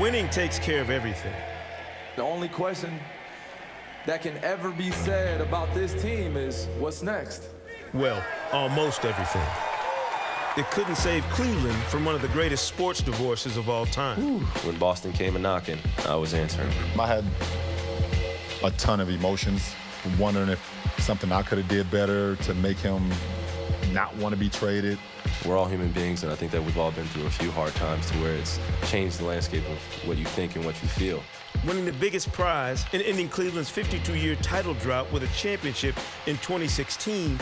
Winning takes care of everything. The only question that can ever be said about this team is, what's next? Well, almost everything. It couldn't save Cleveland from one of the greatest sports divorces of all time. When Boston came a-knocking, I was answering. I had a ton of emotions, wondering if something I could have did better to make him not want to be traded. We're all human beings, and I think that we've all been through a few hard times to where it's changed the landscape of what you think and what you feel. Winning the biggest prize and ending Cleveland's 52-year title drought with a championship in 2016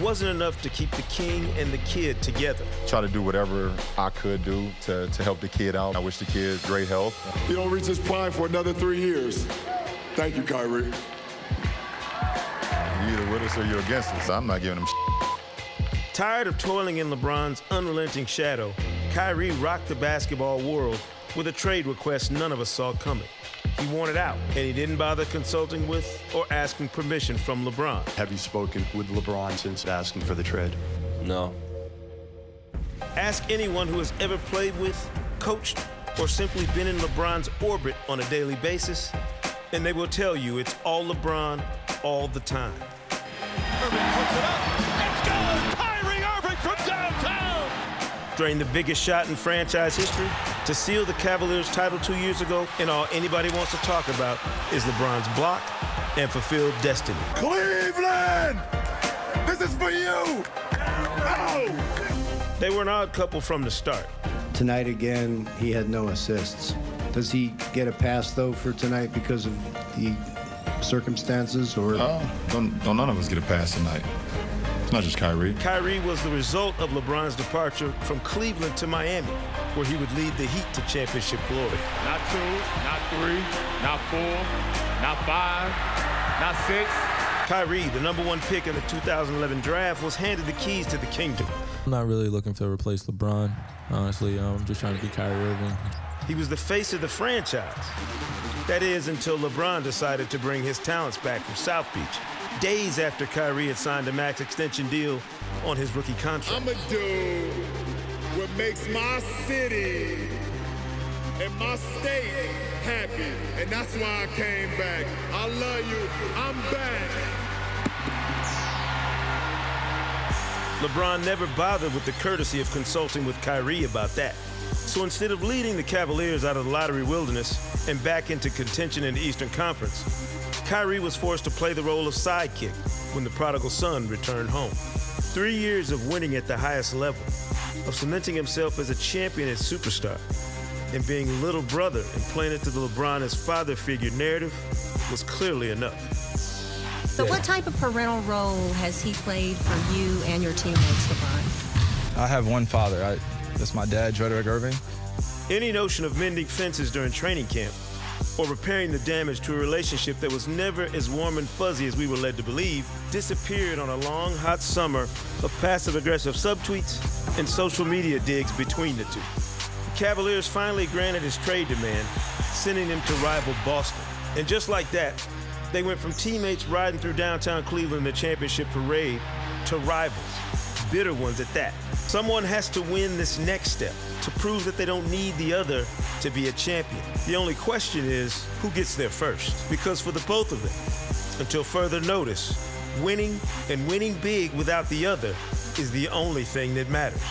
wasn't enough to keep the king and the kid together. Try to do whatever I could do to help the kid out. I wish the kid great health. You don't reach his prime for another 3 years. Thank you, Kyrie. You're either with us or you're against us. I'm not giving him Tired of toiling in LeBron's unrelenting shadow, Kyrie rocked the basketball world with a trade request none of us saw coming. He wanted out, and he didn't bother consulting with or asking permission from LeBron. Have you spoken with LeBron since asking for the trade? No. Ask anyone who has ever played with, coached, or simply been in LeBron's orbit on a daily basis, and they will tell you it's all LeBron all the time. Irving puts it up. It's good! Kyrie Irving from downtown! Drained the biggest shot in franchise history to seal the Cavaliers' title 2 years ago, and all anybody wants to talk about is LeBron's block and fulfilled destiny. Cleveland! This is for you! Oh! They were an odd couple from the start. Tonight again, he had no assists. Does he get a pass, though, for tonight because of the circumstances, or? Don't none of us get a pass tonight. It's not just Kyrie. Kyrie was the result of LeBron's departure from Cleveland to Miami, where he would lead the Heat to championship glory. Not 2, not 3, not 4, not 5, not 6. Kyrie, the #1 pick in the 2011 draft, was handed the keys to the kingdom. I'm not really looking to replace LeBron, honestly. I'm just trying to be Kyrie Irving. He was the face of the franchise. That is, until LeBron decided to bring his talents back from South Beach, days after Kyrie had signed a max extension deal on his rookie contract. I'ma do what makes my city and my state happy, and that's why I came back. I love you. I'm back. LeBron never bothered with the courtesy of consulting with Kyrie about that. So instead of leading the Cavaliers out of the lottery wilderness and back into contention in the Eastern Conference, Kyrie was forced to play the role of sidekick when the prodigal son returned home. 3 years of winning at the highest level, of cementing himself as a champion and superstar, and being little brother and playing it to the LeBron as father figure narrative was clearly enough. So what type of parental role has he played for you and your teammates, LeBron? I have one father. That's my dad, Frederick Irving. Any notion of mending fences during training camp or repairing the damage to a relationship that was never as warm and fuzzy as we were led to believe disappeared on a long, hot summer of passive-aggressive subtweets and social media digs between the two. The Cavaliers finally granted his trade demand, sending him to rival Boston. And just like that, they went from teammates riding through downtown Cleveland in the championship parade to rivals, bitter ones at that. Someone has to win this next step to prove that they don't need the other to be a champion. The only question is, who gets there first? Because for the both of them, until further notice, winning and winning big without the other is the only thing that matters.